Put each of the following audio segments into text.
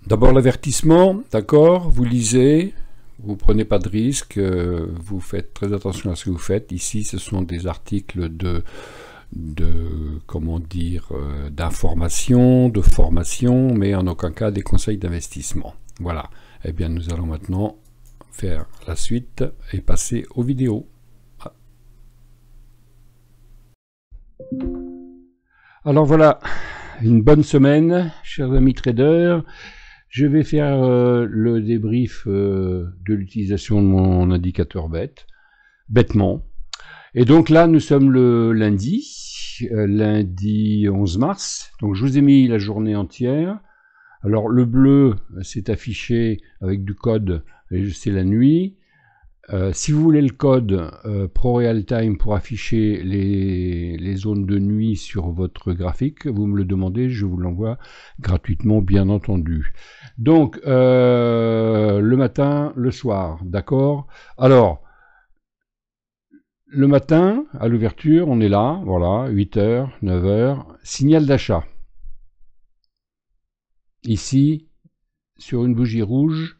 D'abord l'avertissement, d'accord, vous lisez, vous prenez pas de risque, vous faites très attention à ce que vous faites. Ici, ce sont des articles comment dire, d'information, de formation, mais en aucun cas des conseils d'investissement. Voilà. Eh bien, nous allons maintenant faire la suite et passer aux vidéos. Alors voilà, une bonne semaine, chers amis traders. Je vais faire le débrief de l'utilisation de mon indicateur bêtement. Et donc là, nous sommes le lundi 11 mars. Donc je vous ai mis la journée entière. Alors le bleu, c'est affiché avec du code, c'est la nuit. Si vous voulez le code ProRealTime pour afficher les zones de nuit sur votre graphique, vous me le demandez, je vous l'envoie gratuitement, bien entendu. Donc, le matin, le soir, d'accord? Alors, le matin, à l'ouverture, on est là, voilà, 8h, 9h, signal d'achat. Ici, sur une bougie rouge,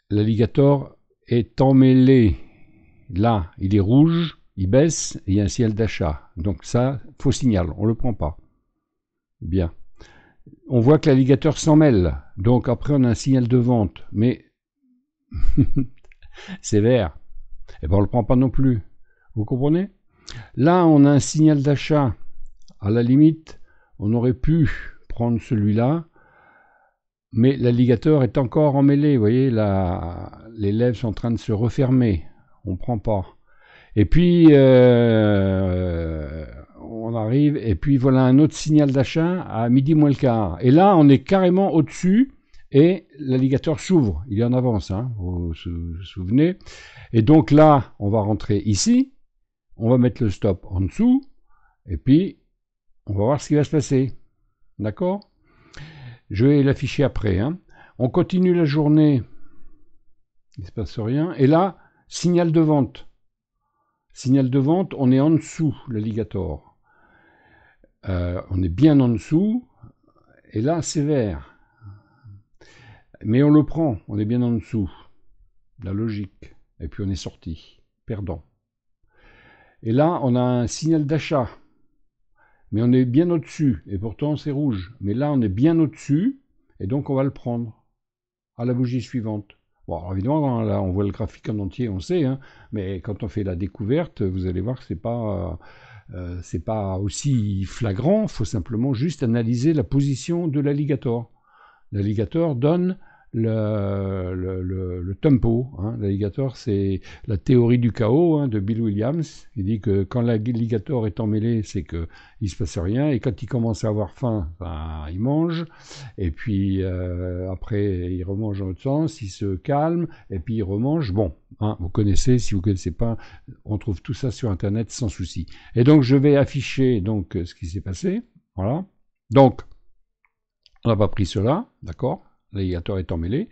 l'alligator est emmêlé. Là, il est rouge, il baisse, et il y a un signal d'achat. Donc ça, faux signal, on ne le prend pas. Bien. On voit que l'alligator s'en mêle. Donc après, on a un signal de vente. Mais c'est vert. Et ben, on ne le prend pas non plus. Vous comprenez? Là, on a un signal d'achat. À la limite, on aurait pu prendre celui-là. Mais l'alligator est encore emmêlé, vous voyez, les lèvres sont en train de se refermer, on ne prend pas. Et puis, on arrive, et puis voilà un autre signal d'achat à midi moins le quart. Et là, on est carrément au-dessus, et l'alligator s'ouvre, il est en avance, hein, vous vous souvenez. Et donc là, on va rentrer ici, on va mettre le stop en dessous, et puis, on va voir ce qui va se passer, d'accord ? Je vais l'afficher après. Hein. On continue la journée. Il ne se passe rien. Et là, signal de vente. Signal de vente, on est en dessous, l'alligator. On est bien en dessous. Et là, c'est vert. Mais on le prend. On est bien en dessous. La logique. Et puis on est sorti. Perdant. Et là, on a un signal d'achat. Mais on est bien au-dessus, et pourtant c'est rouge. Mais là, on est bien au-dessus, et donc on va le prendre à la bougie suivante. Bon, alors évidemment, là, on voit le graphique en entier, on sait, hein, mais quand on fait la découverte, vous allez voir que c'est pas aussi flagrant, il faut simplement juste analyser la position de l'alligator. L'alligator donne le tempo. Hein. L'alligator, c'est la théorie du chaos hein, de Bill Williams. Il dit que quand l'alligator est emmêlé, c'est qu'il ne se passe rien. Et quand il commence à avoir faim, ben, il mange. Et puis après, il remange dans l'autre sens. Il se calme. Et puis il remange. Bon, hein, vous connaissez. Si vous ne connaissez pas, on trouve tout ça sur Internet sans souci. Et donc, je vais afficher donc, ce qui s'est passé. Voilà. Donc, on n'a pas pris cela. D'accord ? L'alligator est emmêlé.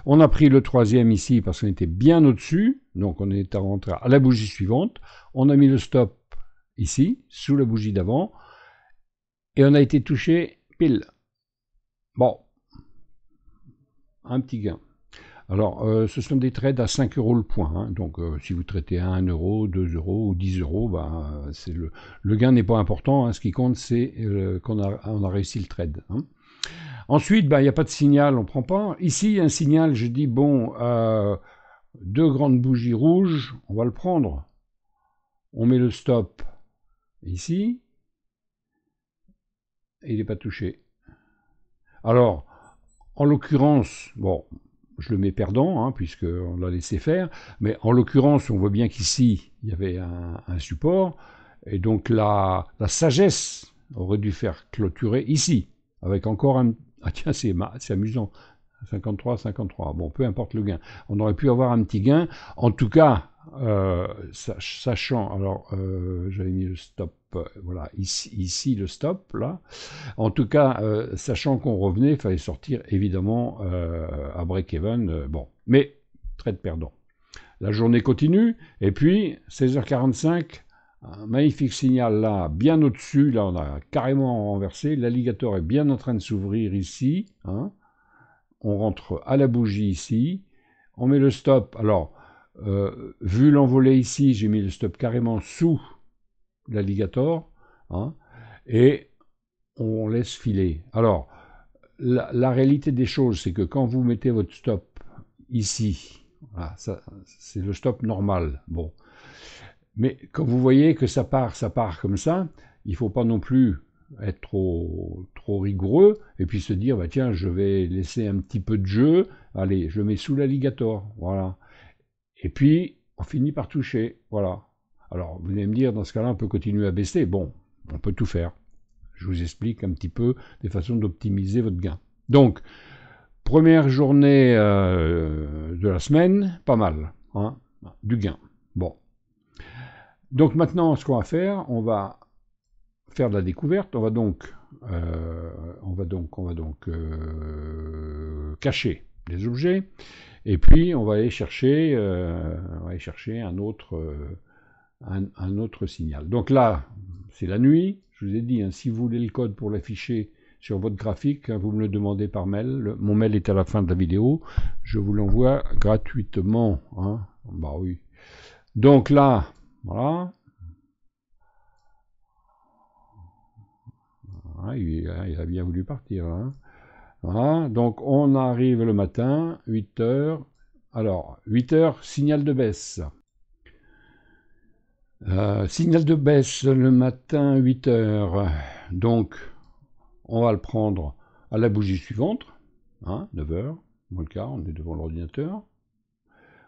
On a pris le troisième ici parce qu'on était bien au-dessus. Donc on est rentré à la bougie suivante. On a mis le stop ici, sous la bougie d'avant. Et on a été touché pile. Bon. Un petit gain. Alors, ce sont des trades à 5 € le point. Hein. Donc, si vous traitez à 1 €, 2 € ou 10 €, ben, le gain n'est pas important. Hein. Ce qui compte, c'est qu'on a réussi le trade. Hein. Ensuite, il n'y a pas de signal, on ne prend pas. Ici, il y a un signal, je dis, bon, deux grandes bougies rouges, on va le prendre. On met le stop ici. Et il n'est pas touché. Alors, en l'occurrence, bon, je le mets perdant, hein, puisqu'on l'a laissé faire. Mais en l'occurrence, on voit bien qu'ici, il y avait un support. Et donc, la sagesse aurait dû faire clôturer ici, avec encore un... Ah tiens, c'est amusant. 53, 53. Bon, peu importe le gain. On aurait pu avoir un petit gain. En tout cas, sachant... Alors, j'avais mis le stop. Voilà, ici le stop, là. En tout cas, sachant qu'on revenait, il fallait sortir, évidemment, à break-even. Bon, mais trade perdant. la journée continue, et puis 16h45, un magnifique signal là, bien au-dessus, là on a carrément renversé, l'alligator est bien en train de s'ouvrir ici, hein. On rentre à la bougie ici, on met le stop, alors vu l'envolée ici, j'ai mis le stop carrément sous l'alligator, hein, et on laisse filer. Alors, la réalité des choses, c'est que quand vous mettez votre stop ici, voilà, c'est le stop normal, bon. Mais quand vous voyez que ça part comme ça, il ne faut pas non plus être trop rigoureux et puis se dire, bah tiens, je vais laisser un petit peu de jeu, allez, je mets sous l'alligator, voilà. Et puis, on finit par toucher, voilà. Alors, vous allez me dire, dans ce cas-là, on peut continuer à baisser. Bon, on peut tout faire. Je vous explique un petit peu des façons d'optimiser votre gain. Donc, première journée de la semaine, pas mal, hein, du gain. Bon. Donc maintenant, ce qu'on va faire, on va faire de la découverte. On va donc cacher les objets, et puis on va aller chercher, un autre signal. Donc là, c'est la nuit. Je vous ai dit, hein, si vous voulez le code pour l'afficher sur votre graphique, hein, vous me le demandez par mail. Mon mail est à la fin de la vidéo. Je vous l'envoie gratuitement. Hein. Bah oui. Donc là, voilà. Ah, il a bien voulu partir. Hein. Voilà. Donc on arrive le matin, 8 heures. Alors, 8 heures, signal de baisse. Signal de baisse le matin, 8 heures. Donc, on va le prendre à la bougie suivante. Hein, 9 heures, moins le quart, on est devant l'ordinateur.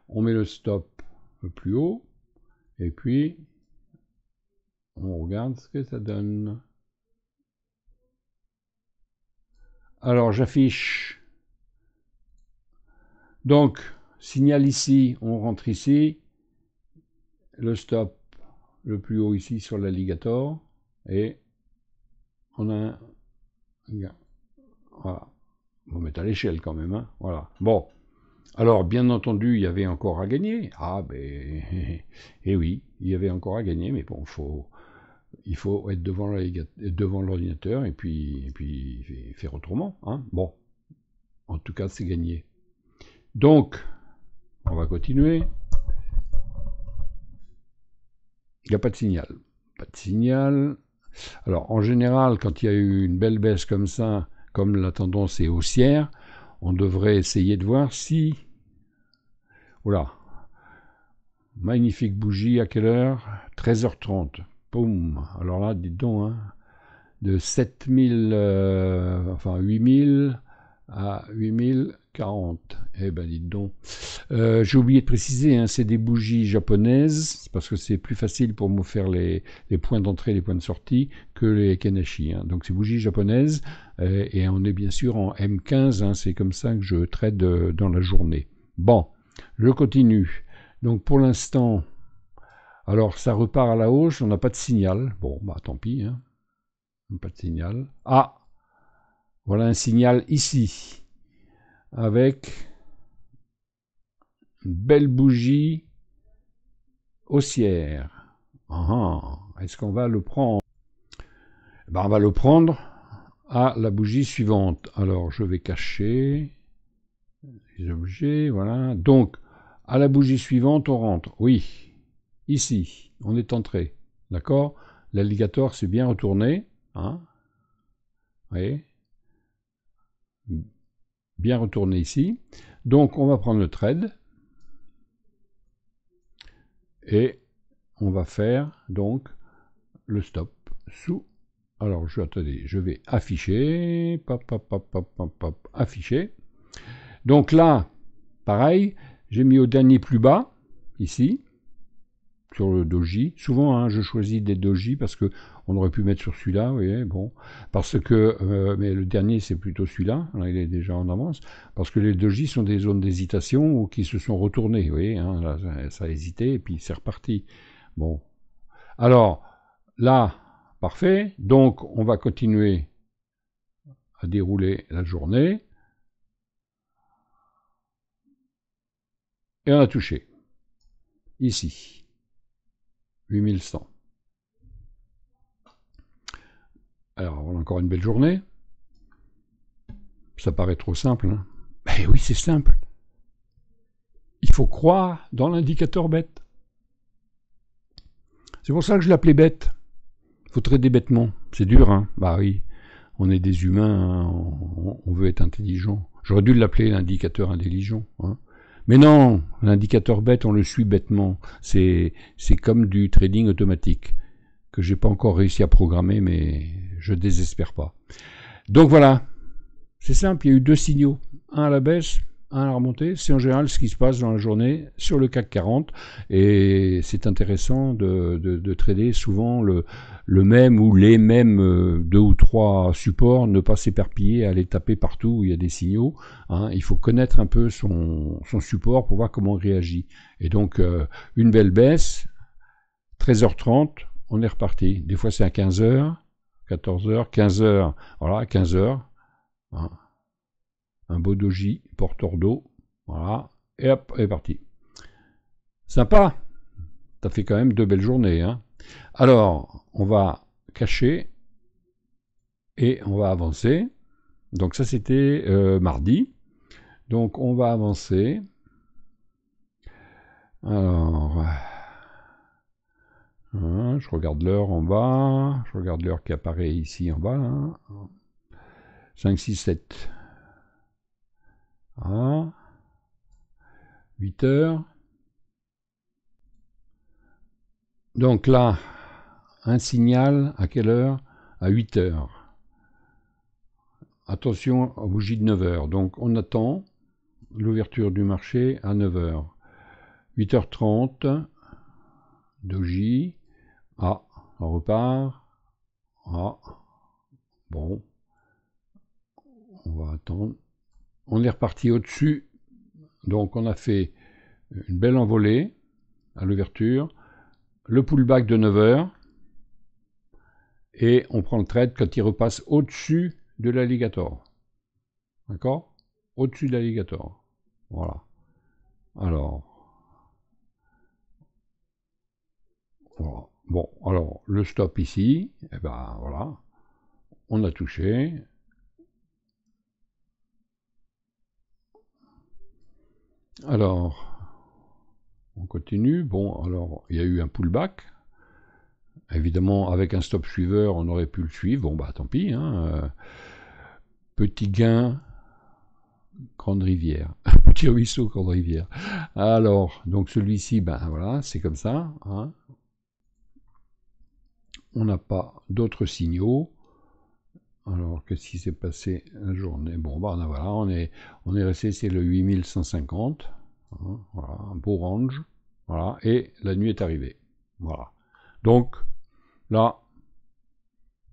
On met le stop le plus haut. Et puis, on regarde ce que ça donne. Alors, j'affiche. Donc, signal ici, on rentre ici. Le stop le plus haut ici sur l'alligator. Et on a un gain. Voilà. On va mettre à l'échelle quand même. Hein. Voilà. Bon. Alors, bien entendu, il y avait encore à gagner. Ah, ben, et oui, il y avait encore à gagner, mais bon, il faut être devant l'ordinateur et puis faire autrement. Hein. Bon, en tout cas, c'est gagné. Donc, on va continuer. Il n'y a pas de signal. Pas de signal. Alors, en général, quand il y a eu une belle baisse comme ça, comme la tendance est haussière, on devrait essayer de voir si... Oula. Magnifique bougie, à quelle heure? 13h30. Boum. Alors là, dites donc, hein, de 7000, enfin 8000 à 8040. Eh ben, dites donc. J'ai oublié de préciser, hein, c'est des bougies japonaises, parce que c'est plus facile pour me faire les points d'entrée, les points de sortie, que les Kenashi. Hein. Donc c'est bougies japonaises, et on est bien sûr en M15, hein, c'est comme ça que je trade dans la journée. Bon, je continue. Donc pour l'instant, alors ça repart à la hausse, on n'a pas de signal. Bon, bah tant pis, hein. Pas de signal. Ah, voilà un signal ici, avec une belle bougie haussière. Est-ce qu'on va le prendre? Ben, on va le prendre à la bougie suivante. Alors, je vais cacher les objets, voilà. Donc, à la bougie suivante, on rentre. Oui, ici, on est entré. D'accord? L'alligator s'est bien retourné. Hein? Oui. Bien retourné ici. Donc, on va prendre le trade. Et on va faire donc le stop sous. Alors, attendez, je vais afficher. Afficher. Donc là, pareil, j'ai mis au dernier plus bas, ici, sur le doji. Souvent, hein, je choisis des doji parce que on aurait pu mettre sur celui-là, vous voyez, bon. Parce que, mais le dernier, c'est plutôt celui-là, il est déjà en avance, parce que les doji sont des zones d'hésitation ou qui se sont retournées, vous voyez, hein, là, ça a hésité, et puis c'est reparti. Bon. Alors, là, parfait. Donc, on va continuer à dérouler la journée. Et on a touché. ici. 8100. Alors, on a encore une belle journée. Ça paraît trop simple, hein? Ben oui, c'est simple. Il faut croire dans l'indicateur bête. C'est pour ça que je l'appelais bête. Il faut trader bêtement. C'est dur, hein? Bah oui, on est des humains, hein, on veut être intelligent. J'aurais dû l'appeler l'indicateur intelligent, hein? Mais non, l'indicateur bête, on le suit bêtement. C'est comme du trading automatique, que j'ai pas encore réussi à programmer, mais je désespère pas. Donc voilà, c'est simple, il y a eu deux signaux, un à la baisse, un à la remontée. C'est en général ce qui se passe dans la journée sur le CAC 40, et c'est intéressant de trader souvent le même ou les mêmes 2 ou 3 supports, ne pas s'éparpiller, aller taper partout où il y a des signaux, hein. Il faut connaître un peu son support pour voir comment il réagit. Et donc une belle baisse, 13h30, on est reparti. Des fois c'est à 15h, 14h, 15h, voilà, 15h, hein. Un beau doji, porteur d'eau, voilà, et hop, est parti. Sympa, t'as fait quand même 2 belles journées, hein. Alors, on va cacher et on va avancer. Donc ça c'était mardi. Donc on va avancer. Alors, je regarde l'heure en bas, je regarde l'heure qui apparaît ici en bas, là. 5, 6, 7. Voilà. 8 heures. Donc là, un signal à quelle heure? À 8 heures. Attention aux bougies de 9 heures. Donc on attend l'ouverture du marché à 9 heures. 8h30, doji. Ah, on repart. Ah, bon. On va attendre. On est reparti au-dessus. Donc on a fait une belle envolée à l'ouverture. Le pullback de 9 heures. Et on prend le trade quand il repasse au-dessus de l'alligator. D'accord? Au-dessus de l'alligator. Voilà. Alors. Voilà. Bon, alors, le stop ici, et ben voilà. On a touché. Alors, on continue. Bon, alors, il y a eu un pullback. Évidemment, avec un stop suiveur, on aurait pu le suivre. Bon, bah tant pis, hein. Petit gain, grande rivière. Petit ruisseau, grande rivière. Alors, donc celui-ci, ben voilà, c'est comme ça, hein. On n'a pas d'autres signaux. Alors, qu'est-ce qui s'est passé la journée? Bon, bah voilà, on est resté, c'est le 8150. Hein, voilà, un beau range. Voilà, et la nuit est arrivée. Voilà. Donc, là,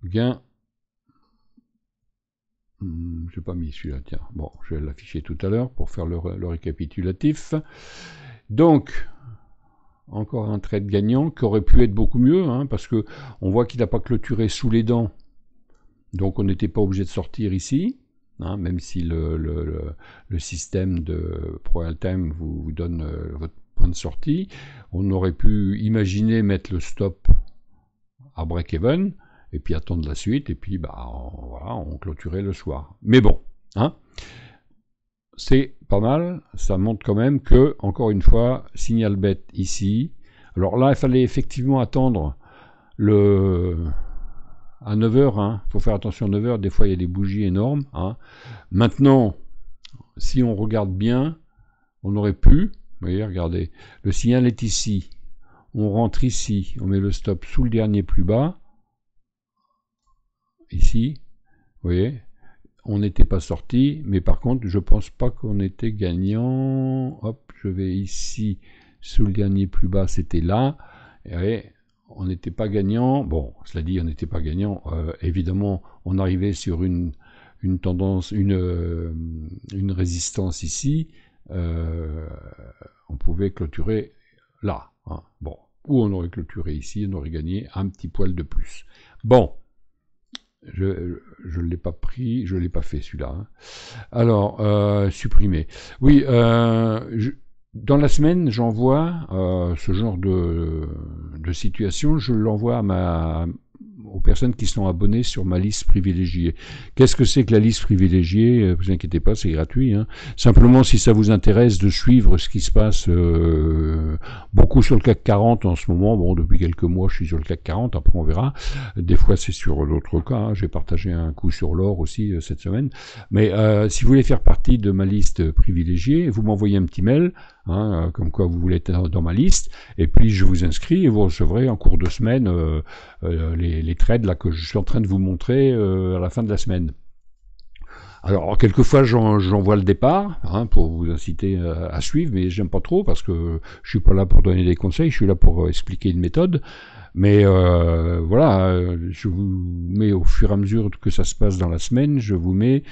gain. J'ai pas mis celui-là, tiens. Bon, je vais l'afficher tout à l'heure pour faire le récapitulatif. Donc, encore un trade gagnant qui aurait pu être beaucoup mieux, hein, parce que on voit qu'il n'a pas clôturé sous les dents. Donc, on n'était pas obligé de sortir ici, hein, même si le système de ProRealTime vous donne votre point de sortie. On aurait pu imaginer mettre le stop à break-even, et puis attendre la suite, et puis bah, voilà, on clôturait le soir. Mais bon, hein, c'est pas mal, ça montre quand même que, encore une fois, signal bête ici. Alors là, il fallait effectivement attendre à 9h, hein. Faut faire attention à 9h, des fois il y a des bougies énormes, hein. Maintenant, si on regarde bien, on aurait pu, vous voyez, regardez, le signal est ici, on rentre ici, on met le stop sous le dernier plus bas, ici, vous voyez, on n'était pas sorti, mais par contre, je pense pas qu'on était gagnant. Hop, je vais ici, sous le dernier plus bas, c'était là, et on n'était pas gagnant. Bon, cela dit, on n'était pas gagnant. Évidemment, on arrivait sur une tendance, une résistance ici. On pouvait clôturer là, hein. Bon, ou on aurait clôturé ici, on aurait gagné un petit poil de plus. Bon. Je ne l'ai pas pris, je ne l'ai pas fait celui-là, hein. Alors, supprimer. Oui, dans la semaine, j'envoie ce genre de situation, je l'envoie aux personnes qui sont abonnées sur ma liste privilégiée. Qu'est-ce que c'est que la liste privilégiée? Vous inquiétez pas, c'est gratuit. Hein. Simplement, si ça vous intéresse de suivre ce qui se passe beaucoup sur le CAC 40 en ce moment, bon, depuis quelques mois, je suis sur le CAC 40, après on verra. Des fois, c'est sur d'autres cas. Hein. J'ai partagé un coup sur l'or aussi cette semaine. Mais si vous voulez faire partie de ma liste privilégiée, vous m'envoyez un petit mail, hein, comme quoi vous voulez être dans ma liste, et puis je vous inscris et vous recevrez en cours de semaine les trades là que je suis en train de vous montrer à la fin de la semaine. Alors quelquefois j'envoie le départ hein, pour vous inciter à suivre, mais j'aime pas trop parce que je suis pas là pour donner des conseils, je suis là pour expliquer une méthode. Mais voilà, je vous mets au fur et à mesure que ça se passe dans la semaine, je vous mets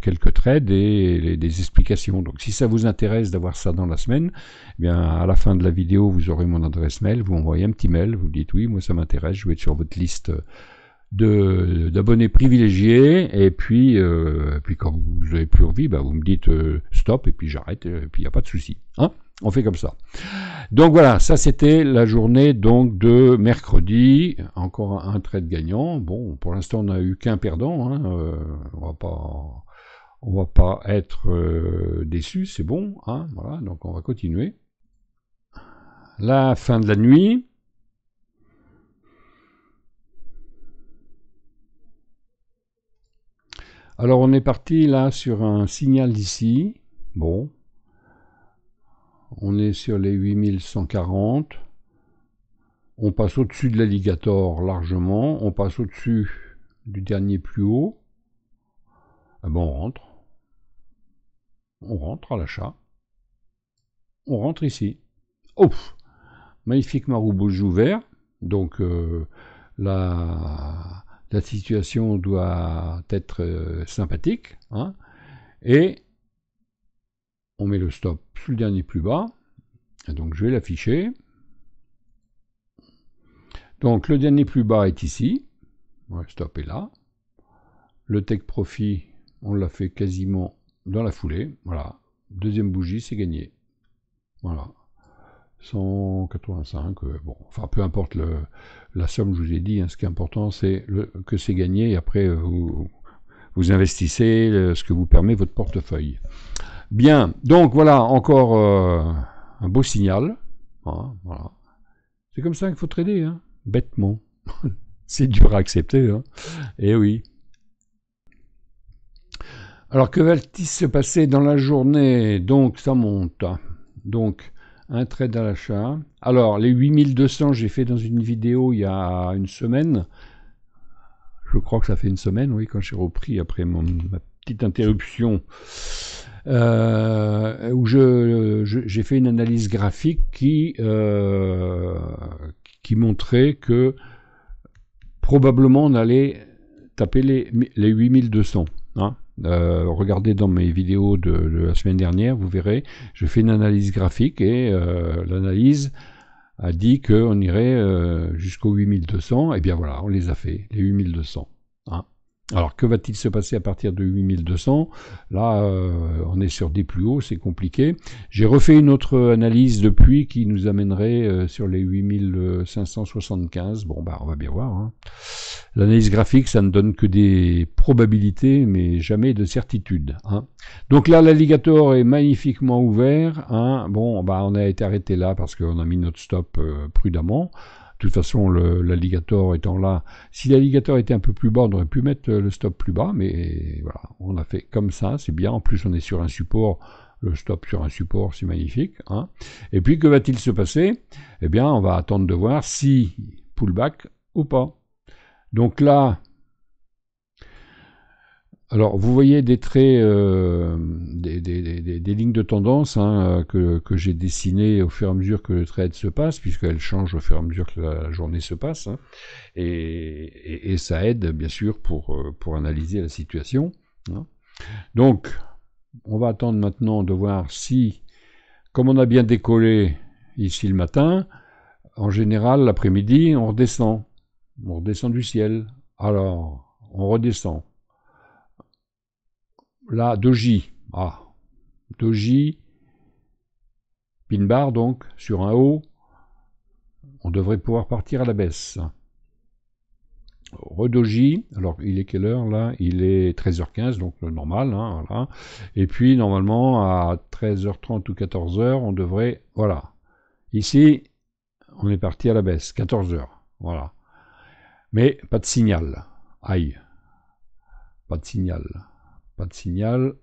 quelques trades et des explications. Donc si ça vous intéresse d'avoir ça dans la semaine, eh bien à la fin de la vidéo, vous aurez mon adresse mail, vous m'envoyez un petit mail, vous dites oui, moi ça m'intéresse, je vais être sur votre liste d'abonnés privilégiés, et puis quand vous n'avez plus envie, bah, vous me dites stop, et puis j'arrête, et puis il n'y a pas de souci. Hein, on fait comme ça. Donc voilà, ça c'était la journée donc de mercredi, encore un trade gagnant. Bon, pour l'instant on n'a eu qu'un perdant, hein, on va pas être déçu, c'est bon, hein, voilà, donc on va continuer. La fin de la nuit. Alors on est parti là sur un signal d'ici. Bon. On est sur les 8140. On passe au-dessus de l'alligator largement. On passe au-dessus du dernier plus haut. Ah ben on rentre. On rentre à l'achat. On rentre ici. Ouf! Magnifique marou-bouge ouvert. Donc la situation doit être sympathique. Hein, et on met le stop sous le dernier plus bas. Et donc je vais l'afficher. Donc le dernier plus bas est ici. Le stop est là. Le take profit, on l'a fait quasiment dans la foulée. Voilà. Deuxième bougie, c'est gagné. Voilà. 185. Bon, enfin peu importe la somme, je vous ai dit. Hein, ce qui est important, c'est que c'est gagné. Et après, vous investissez ce que vous permet votre portefeuille. Bien. Donc voilà, encore un beau signal. Hein, voilà. C'est comme ça qu'il faut trader, hein, bêtement. C'est dur à accepter. Hein. Eh oui. Alors que va-t-il se passer dans la journée? Donc ça monte. Donc un trade à l'achat. Alors les 8200 j'ai fait dans une vidéo il y a une semaine. Je crois que ça fait une semaine, oui, quand j'ai repris après ma petite interruption. Où j'ai fait une analyse graphique qui montrait que probablement on allait taper les 8200. Hein. Regardez dans mes vidéos de la semaine dernière, vous verrez, je fais une analyse graphique et l'analyse a dit qu'on irait jusqu'aux 8200. Et bien voilà, on les a fait, les 8200. Hein. Alors que va-t-il se passer à partir de 8200? Là, on est sur des plus hauts, c'est compliqué. J'ai refait une autre analyse depuis qui nous amènerait sur les 8575. Bon, bah, on va bien voir. Hein. L'analyse graphique, ça ne donne que des probabilités, mais jamais de certitude. Hein. Donc là, l'alligator est magnifiquement ouvert. Hein. Bon, bah, on a été arrêté là parce qu'on a mis notre stop prudemment. De toute façon, l'alligator étant là, si l'alligator était un peu plus bas, on aurait pu mettre le stop plus bas, mais voilà, on a fait comme ça, c'est bien. En plus, on est sur un support, le stop sur un support, c'est magnifique. Hein. Et puis, que va-t-il se passer? Eh bien, on va attendre de voir si pullback ou pas. Donc là, alors vous voyez des traits, des lignes de tendance hein, que j'ai dessinées au fur et à mesure que le trade se passe, puisqu'elles changent au fur et à mesure que la journée se passe, hein, et ça aide bien sûr pour analyser la situation. Hein. Donc, on va attendre maintenant de voir si, comme on a bien décollé ici le matin, en général l'après-midi on redescend du ciel. Alors, on redescend. Là, doji. Ah, doji. Pin bar donc, sur un haut, on devrait pouvoir partir à la baisse. Redoji, alors il est quelle heure là? Il est 13h15, donc le normal, hein, voilà. Et puis normalement à 13h30 ou 14h, on devrait, voilà. Ici, on est parti à la baisse, 14h, voilà. Mais pas de signal. Aïe. Pas de signal. Pas de signal.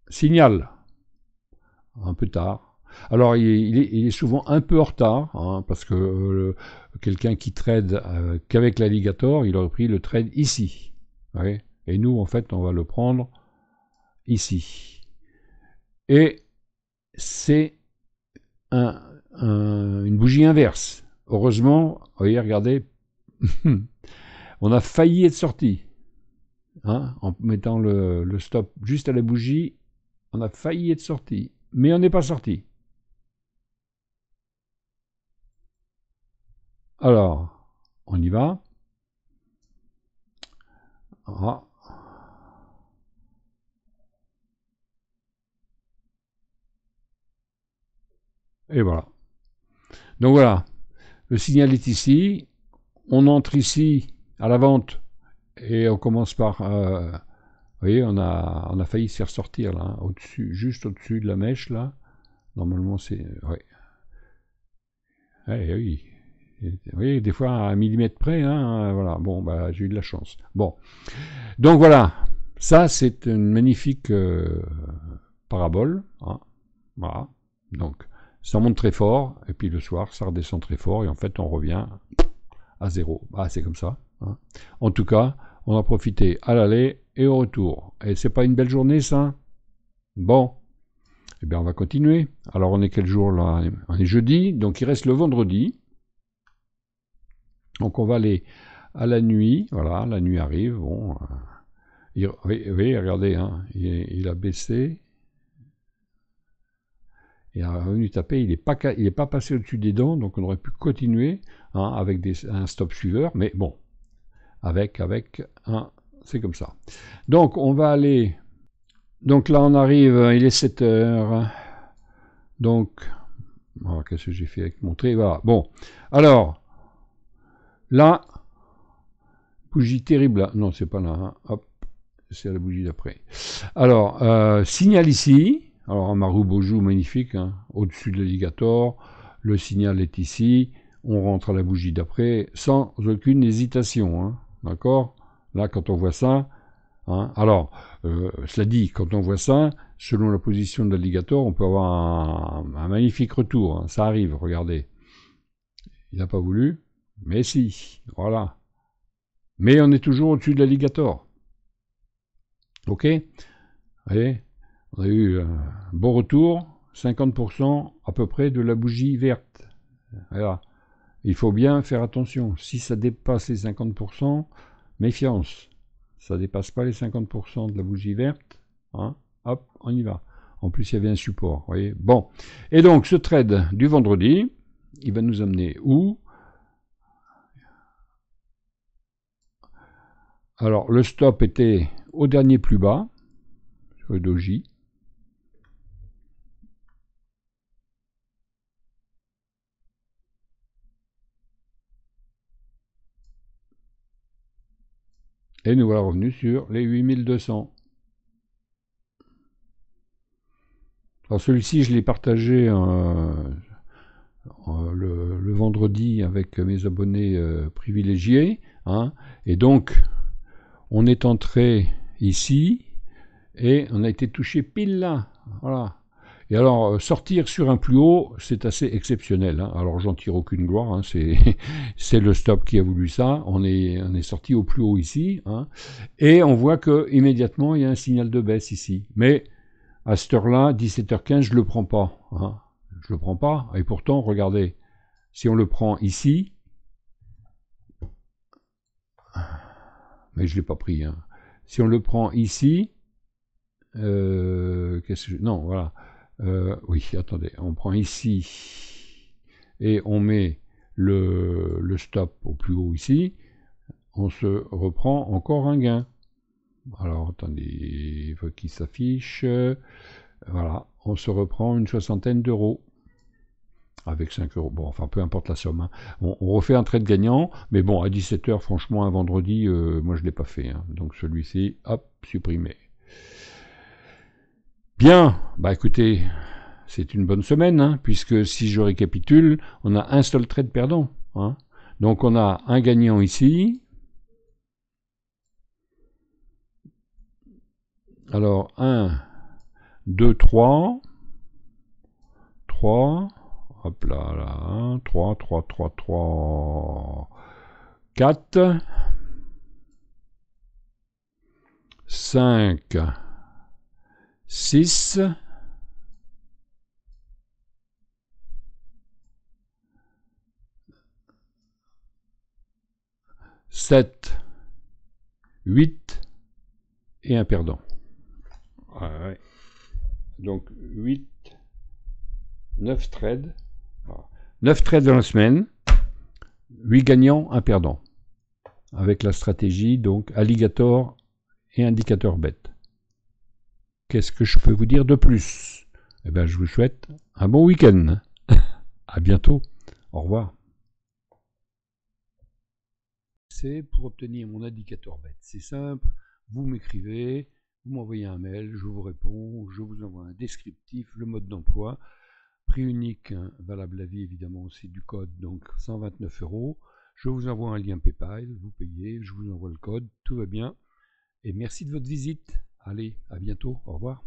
Signal. Un peu tard. Alors, il est souvent un peu en retard, hein, parce que quelqu'un qui trade qu'avec l'alligator, il aurait pris le trade ici. Ouais. Et nous, en fait, on va le prendre ici. Et c'est une bougie inverse. Heureusement, voyez, regardez, on a failli être sorti. Hein, en mettant le stop juste à la bougie, on a failli être sorti. Mais on n'est pas sorti. Alors, on y va. Ah. Et voilà. Donc voilà, le signal est ici. On entre ici à la vente et on commence par... vous voyez, on a failli se faire sortir là, hein, au-dessus, juste au-dessus de la mèche là. Normalement, c'est... Ouais. Ouais, oui. Oui, des fois à un millimètre près, hein, voilà. Bon, bah, j'ai eu de la chance. Bon, donc voilà, ça c'est une magnifique parabole, hein. Voilà. Donc ça monte très fort, et puis le soir ça redescend très fort, et en fait on revient à zéro. Ah, c'est comme ça, hein. En tout cas, on a profité à l'aller et au retour. Et c'est pas une belle journée ça? Bon, eh bien on va continuer. Alors on est quel jour là? On est jeudi, donc il reste le vendredi. Donc on va aller à la nuit, voilà, la nuit arrive, bon, oui, oui, regardez, hein, il a baissé, il est revenu taper, il n'est pas passé au-dessus des dents, donc on aurait pu continuer, hein, avec un stop suiveur, mais bon, avec un, c'est comme ça. Donc on va aller, donc là on arrive, il est 7 heures, donc, oh, qu'est-ce que j'ai fait avec mon trait, voilà, bon, alors, là, bougie terrible, non c'est pas là, hein, hop, c'est la bougie d'après. Alors, signal ici. Alors, un Maru-Boju magnifique, hein, au-dessus de l'alligator. Le signal est ici. On rentre à la bougie d'après sans aucune hésitation. Hein, d'accord? Là, quand on voit ça. Hein, alors, cela dit, quand on voit ça, selon la position de l'alligator, on peut avoir un magnifique retour. Hein, ça arrive, regardez. Il n'a pas voulu. Mais si, voilà. Mais on est toujours au-dessus de l'alligator. Ok? Allez, on a eu un bon retour, 50% à peu près de la bougie verte. Voilà. Il faut bien faire attention. Si ça dépasse les 50%, méfiance. Ça dépasse pas les 50% de la bougie verte. Hein, hop, on y va. En plus, il y avait un support. Voyez. Bon. Et donc, ce trade du vendredi, il va nous amener où? Alors, le stop était au dernier plus bas, sur le doji. Et nous voilà revenus sur les 8200. Alors celui-ci, je l'ai partagé le vendredi avec mes abonnés privilégiés. Hein, et donc, on est entré ici et on a été touché pile là. Voilà. Et alors, sortir sur un plus haut, c'est assez exceptionnel. Hein. Alors, j'en tire aucune gloire. Hein. C'est le stop qui a voulu ça. On est sorti au plus haut ici. Hein. Et on voit que immédiatement, il y a un signal de baisse ici. Mais à cette heure-là, 17h15, je ne le prends pas. Hein. Je ne le prends pas. Et pourtant, regardez, si on le prend ici, mais je ne l'ai pas pris. Hein. Si on le prend ici, non, voilà. Oui, attendez, on prend ici et on met le stop au plus haut ici, on se reprend encore un gain. Alors, attendez, il faut qu'il s'affiche. Voilà, on se reprend une soixantaine d'euros. Avec 5 euros. Bon, enfin, peu importe la somme. Hein. On refait un trade gagnant, mais bon, à 17 h, franchement, un vendredi, moi, je ne l'ai pas fait. Hein. Donc, celui-ci, hop, supprimé. Bien, bah écoutez, c'est une bonne semaine, hein, puisque si je récapitule, on a un seul trade perdant. Hein. Donc, on a un gagnant ici. Alors, 1, 2, 3. 3. Hop là, là, 1, 3, 3, 3, 3, 4, 5, 6, 7, 8 et un perdant. Ouais. Donc 8, 9 trades. 9 trades dans la semaine, 8 gagnants, un perdant. Avec la stratégie, donc, alligator et indicateur bête. Qu'est-ce que je peux vous dire de plus? Eh bien, je vous souhaite un bon week-end. À bientôt. Au revoir. C'est pour obtenir mon indicateur bête. C'est simple. Vous m'écrivez, vous m'envoyez un mail, je vous réponds, je vous envoie un descriptif, le mode d'emploi. Prix unique, hein, valable à vie évidemment, c'est du code, donc 129 €. Je vous envoie un lien PayPal, vous payez, je vous envoie le code, tout va bien. Et merci de votre visite. Allez, à bientôt, au revoir.